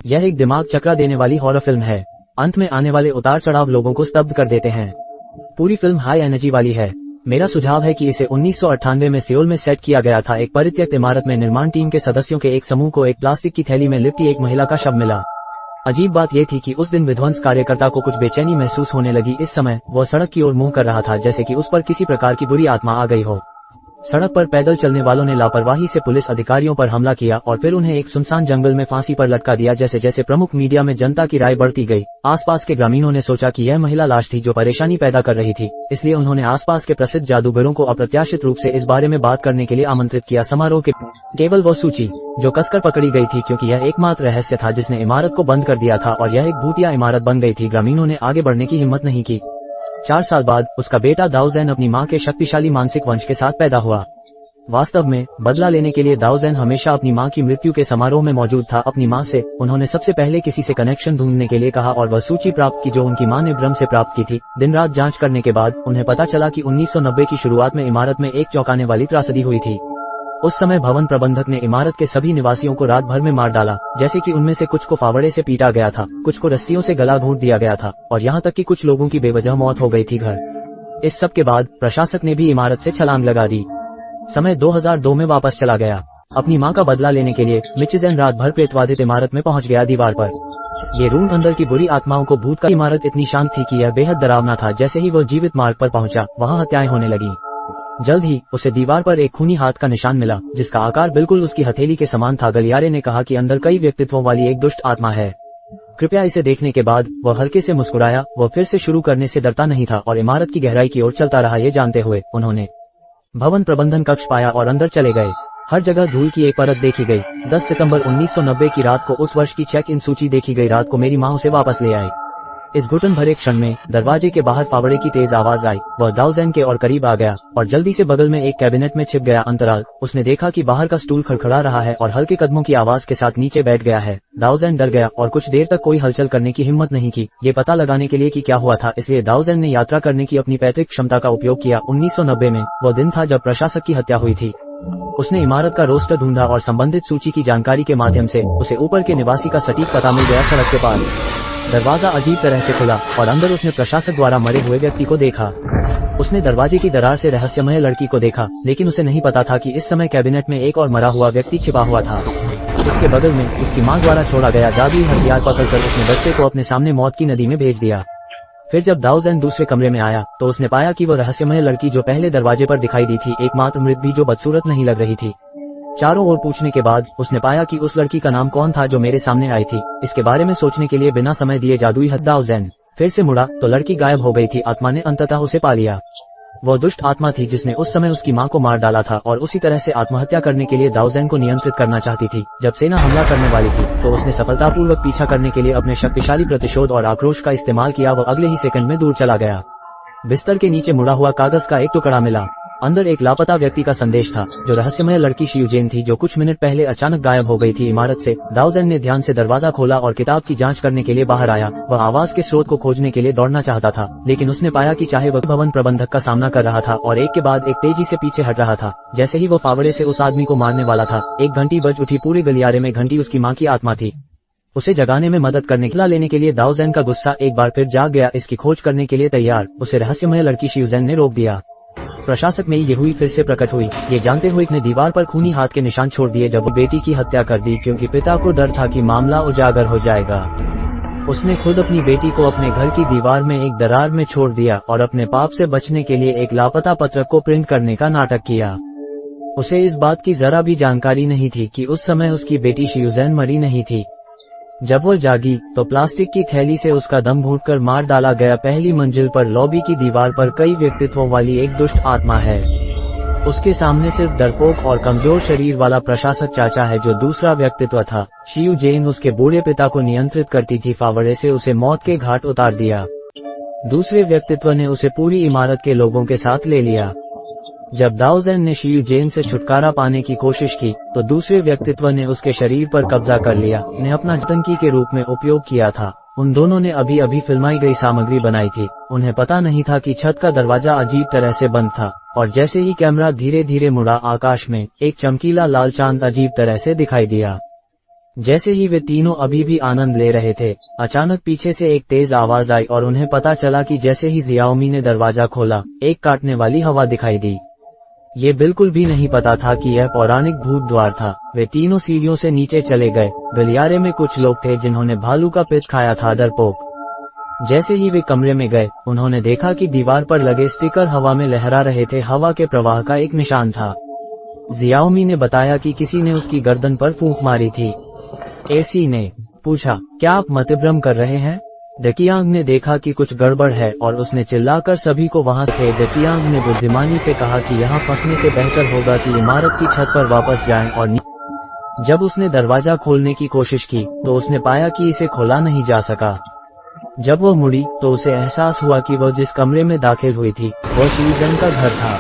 यह एक दिमाग चकरा देने वाली हॉरर फिल्म है। अंत में आने वाले उतार चढ़ाव लोगों को स्तब्ध कर देते हैं। पूरी फिल्म हाई एनर्जी वाली है। मेरा सुझाव है कि इसे 1998 में सियोल में सेट किया गया था। एक परित्यक्त इमारत में निर्माण टीम के सदस्यों के एक समूह को एक प्लास्टिक की थैली में लिपटी एक महिला का शव मिला। अजीब बात यह थी कि उस दिन विध्वंस कार्यकर्ता को कुछ बेचैनी महसूस होने लगी। इस समय वह सड़क की ओर मुंह कर रहा था, जैसे कि उस पर किसी प्रकार की बुरी आत्मा आ गई हो। सड़क पर पैदल चलने वालों ने लापरवाही से पुलिस अधिकारियों पर हमला किया और फिर उन्हें एक सुनसान जंगल में फांसी पर लटका दिया। जैसे जैसे प्रमुख मीडिया में जनता की राय बढ़ती गई, आसपास के ग्रामीणों ने सोचा कि यह महिला लाश थी जो परेशानी पैदा कर रही थी। इसलिए उन्होंने आसपास के प्रसिद्ध जादूगरों को अप्रत्याशित रूप से इस बारे में बात करने के लिए आमंत्रित किया। समारोह के केवल वो सूची जो कसकर पकड़ी गई थी, क्योंकि यह एकमात्र रहस्य था जिसने इमारत को बंद कर दिया था और यह एक भूतिया इमारत बन गई थी। ग्रामीणों ने आगे बढ़ने की हिम्मत नहीं की। 4 साल बाद उसका बेटा दाऊज़ेन अपनी मां के शक्तिशाली मानसिक वंश के साथ पैदा हुआ। वास्तव में बदला लेने के लिए दाऊज़ेन हमेशा अपनी मां की मृत्यु के समारोह में मौजूद था। अपनी मां से उन्होंने सबसे पहले किसी से कनेक्शन ढूंढने के लिए कहा और वह सूची प्राप्त की जो उनकी मां ने भ्रम से प्राप्त की थी। दिन रात जांच करने के बाद उन्हें पता चला कि 1990 की शुरुआत में इमारत में एक चौंकाने वाली त्रासदी हुई थी। उस समय भवन प्रबंधक ने इमारत के सभी निवासियों को रात भर में मार डाला। जैसे कि उनमें से कुछ को फावड़े से पीटा गया था, कुछ को रस्सियों से गला घोंट दिया गया था और यहाँ तक कि कुछ लोगों की बेवजह मौत हो गई थी। इस सब के बाद प्रशासक ने भी इमारत से छलांग लगा दी। समय 2002 में वापस चला गया। अपनी मां का बदला लेने के लिए मिचिज़न रात भर प्रेतवादित इमारत में पहुंच गया। दीवार पर ये रूम अंदर की बुरी आत्माओं को भूत का इमारत इतनी शांत थी कि यह बेहद डरावना था। जैसे ही वह जीवित मार्ग पर पहुंचा, वहां हत्याएं होने लगी। जल्द ही उसे दीवार पर एक खूनी हाथ का निशान मिला, जिसका आकार बिल्कुल उसकी हथेली के समान था। गलियारे ने कहा कि अंदर कई व्यक्तित्वों वाली एक दुष्ट आत्मा है। कृपया इसे देखने के बाद वह हल्के से मुस्कुराया। वह फिर से शुरू करने से डरता नहीं था और इमारत की गहराई की ओर चलता रहा। ये जानते हुए उन्होंने भवन प्रबंधन कक्ष पाया और अंदर चले गए। हर जगह धूल की एक परत देखी गई। 10 सितंबर 1990 की रात को उस वर्ष की चेक इन सूची देखी गई। रात को मेरी मां उसे वापस ले आई। इस घुटन भरे क्षण में दरवाजे के बाहर फावड़े की तेज आवाज आई। वह दाऊज़ेन के और करीब आ गया और जल्दी से बगल में एक कैबिनेट में छिप गया। अंतराल उसने देखा कि बाहर का स्टूल खड़खड़ा रहा है और हल्के कदमों की आवाज के साथ नीचे बैठ गया है। दाऊज़ेन डर गया और कुछ देर तक कोई हलचल करने की हिम्मत नहीं की, ये पता लगाने के लिए कि क्या हुआ था। इसलिए दाऊज़ेन ने यात्रा करने की अपनी पैतृक क्षमता का उपयोग किया। 1990 में वह दिन था जब प्रशासक की हत्या हुई थी। उसने इमारत का रोस्टर ढूंढा और संबंधित सूची की जानकारी के माध्यम से उसे ऊपर के निवासी का सटीक पता मिल गया। सड़क के पार दरवाजा अजीब तरह से खुला और अंदर उसने प्रशासक द्वारा मरे हुए व्यक्ति को देखा। उसने दरवाजे की दरार से रहस्यमय लड़की को देखा, लेकिन उसे नहीं पता था कि इस समय कैबिनेट में एक और मरा हुआ व्यक्ति छिपा हुआ था। इसके बगल में उसकी मां द्वारा छोड़ा गया जादुई हथियार पकड़कर उसने बच्चे को अपने सामने मौत की नदी में भेज दिया। फिर जब दाऊज़ेन दूसरे कमरे में आया तो उसने पाया कि वो रहस्यमय लड़की जो पहले दरवाजे पर दिखाई दी थी, एकमात्र मृत भी जो बदसूरत नहीं लग रही थी। चारों ओर पूछने के बाद उसने पाया कि उस लड़की का नाम कौन था जो मेरे सामने आई थी। इसके बारे में सोचने के लिए बिना समय दिए जादुई दाऊज़ेन फिर से मुड़ा तो लड़की गायब हो गई थी। आत्मा ने अंततः उसे पा लिया। वह दुष्ट आत्मा थी जिसने उस समय उसकी मां को मार डाला था और उसी तरह से आत्महत्या करने के लिए दाऊज़ेन को नियंत्रित करना चाहती थी। जब सेना हमला करने वाली थी तो उसने सफलतापूर्वक पीछा करने के लिए अपने शक्तिशाली प्रतिशोध और आक्रोश का इस्तेमाल किया। वह अगले ही सेकंड में दूर चला गया। बिस्तर के नीचे मुड़ा हुआ कागज का एक टुकड़ा मिला। अंदर एक लापता व्यक्ति का संदेश था, जो रहस्यमय लड़की शियुजेन थी जो कुछ मिनट पहले अचानक गायब हो गई थी। इमारत से दाऊज़ेन ने ध्यान से दरवाजा खोला और किताब की जांच करने के लिए बाहर आया। वह आवाज के स्रोत को खोजने के लिए दौड़ना चाहता था, लेकिन उसने पाया कि चाहे वह भवन प्रबंधक का सामना कर रहा था और एक के बाद एक तेजी से पीछे हट रहा था। जैसे ही वो फावड़े से उस आदमी को मारने वाला था, एक घंटी बज उठी। पूरे गलियारे में घंटी उसकी मां की आत्मा थी। उसे जगाने में मदद करने के लेने के लिए दाऊज़ेन का गुस्सा एक बार फिर जाग गया। इसकी खोज करने के लिए तैयार उसे रहस्यमय लड़की शियुजेन ने रोक दिया। प्रशासक में ये हुई फिर से प्रकट हुई, ये जानते हुए ने दीवार पर खूनी हाथ के निशान छोड़ दिए जब वो बेटी की हत्या कर दी, क्योंकि पिता को डर था कि मामला उजागर हो जाएगा। उसने खुद अपनी बेटी को अपने घर की दीवार में एक दरार में छोड़ दिया और अपने पाप से बचने के लिए एक लापता पत्रक को प्रिंट करने का नाटक किया। उसे इस बात की जरा भी जानकारी नहीं थी कि उस समय उसकी बेटी शियुजेन मरी नहीं थी। जब वो जागी तो प्लास्टिक की थैली से उसका दम घूंटकर मार डाला गया। पहली मंजिल पर लॉबी की दीवार पर कई व्यक्तित्वों वाली एक दुष्ट आत्मा है। उसके सामने सिर्फ डरपोक और कमजोर शरीर वाला प्रशासक चाचा है जो दूसरा व्यक्तित्व था। शियुजेन उसके बूढ़े पिता को नियंत्रित करती थी, फावड़े से उसे मौत के घाट उतार दिया। दूसरे व्यक्तित्व ने उसे पूरी इमारत के लोगों के साथ ले लिया। जब दाऊज़ेन ने शियुजेन से छुटकारा पाने की कोशिश की तो दूसरे व्यक्तित्व ने उसके शरीर पर कब्जा कर लिया, ने अपना आतंकी के रूप में उपयोग किया था। उन दोनों ने अभी अभी फिल्माई गई सामग्री बनाई थी। उन्हें पता नहीं था कि छत का दरवाजा अजीब तरह से बंद था और जैसे ही कैमरा धीरे धीरे मुड़ा, आकाश में एक चमकीला लाल चांद अजीब तरह से दिखाई दिया। जैसे ही वे तीनों अभी भी आनंद ले रहे थे, अचानक पीछे से एक तेज आवाज आई और उन्हें पता चला कि जैसे ही जियाओमी ने दरवाजा खोला, एक काटने वाली हवा दिखाई दी। ये बिल्कुल भी नहीं पता था कि यह पौराणिक भूत द्वार था। वे तीनों सीढ़ियों से नीचे चले गए। गलियारे में कुछ लोग थे जिन्होंने भालू का पित्त खाया था, डरपोक। जैसे ही वे कमरे में गए, उन्होंने देखा कि दीवार पर लगे स्टिकर हवा में लहरा रहे थे। हवा के प्रवाह का एक निशान था। जियाओमी ने बताया कि किसी ने उसकी गर्दन पर फूंक मारी थी। एसी ने पूछा, क्या आप मतभ्रम कर रहे हैं? दकियांग ने देखा कि कुछ गड़बड़ है और उसने चिल्लाकर सभी को वहां से। दकियांग ने बुद्धिमानी से कहा कि यहाँ फंसने से बेहतर होगा कि इमारत की छत पर वापस जाएं और जब उसने दरवाजा खोलने की कोशिश की तो उसने पाया कि इसे खोला नहीं जा सका। जब वह मुड़ी तो उसे एहसास हुआ कि वह जिस कमरे में दाखिल हुई थी वह शिवजन का घर था।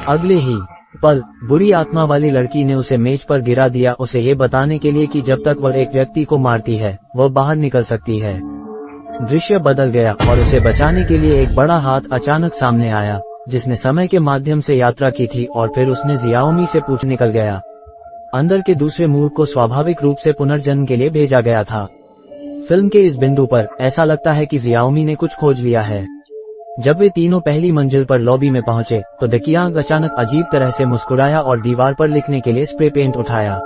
अगले ही पल बुरी आत्मा वाली लड़की ने उसे मेज पर गिरा दिया, उसे ये बताने के लिए कि जब तक वह एक व्यक्ति को मारती है वह बाहर निकल सकती है। दृश्य बदल गया और उसे बचाने के लिए एक बड़ा हाथ अचानक सामने आया, जिसने समय के माध्यम से यात्रा की थी और फिर उसने जियाओमी से पूछ निकल गया। अंदर के दूसरे मूर्ख को स्वाभाविक रूप से पुनर्जन्म के लिए भेजा गया था। फिल्म के इस बिंदु पर ऐसा लगता है कि जियाओमी ने कुछ खोज लिया है। जब वे तीनों पहली मंजिल पर लॉबी में पहुंचे तो दकियांग अचानक अजीब तरह से मुस्कुराया और दीवार पर लिखने के लिए स्प्रे पेंट उठाया।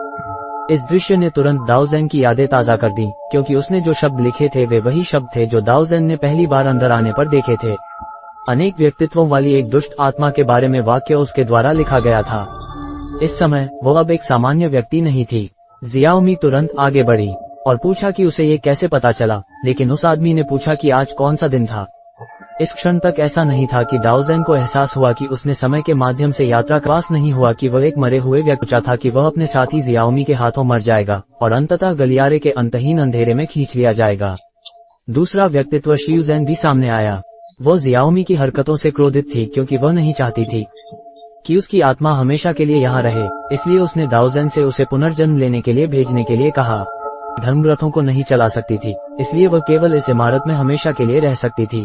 इस दृश्य ने तुरंत दाओजेन की यादें ताजा कर दी, क्योंकि उसने जो शब्द लिखे थे वे वही शब्द थे जो दाओजेन ने पहली बार अंदर आने पर देखे थे। अनेक व्यक्तित्वों वाली एक दुष्ट आत्मा के बारे में वाक्य उसके द्वारा लिखा गया था। इस समय वो अब एक सामान्य व्यक्ति नहीं थी। जियाओमी तुरंत आगे बढ़ी और पूछा कि उसे ये कैसे पता चला, लेकिन उस आदमी ने पूछा कि आज कौन सा दिन था। इस क्षण तक ऐसा नहीं था कि दाओजेन को एहसास हुआ कि उसने समय के माध्यम से यात्रा पास नहीं हुआ कि वह एक मरे हुए व्यक्ति था, कि वह अपने साथी जियाओमी के हाथों मर जाएगा और अंततः गलियारे के अंतहीन अंधेरे में खींच लिया जाएगा। दूसरा व्यक्तित्व शिवजेन भी सामने आया। वह जियाओमी की हरकतों से क्रोधित थी क्योंकि वह नहीं चाहती थी कि उसकी आत्मा हमेशा के लिए यहाँ रहे, इसलिए उसने दाओजेन से उसे पुनर्जन्म लेने के लिए भेजने के लिए कहा। धर्मरथों को नहीं चला सकती थी, इसलिए वह केवल इस इमारत में हमेशा के लिए रह सकती थी।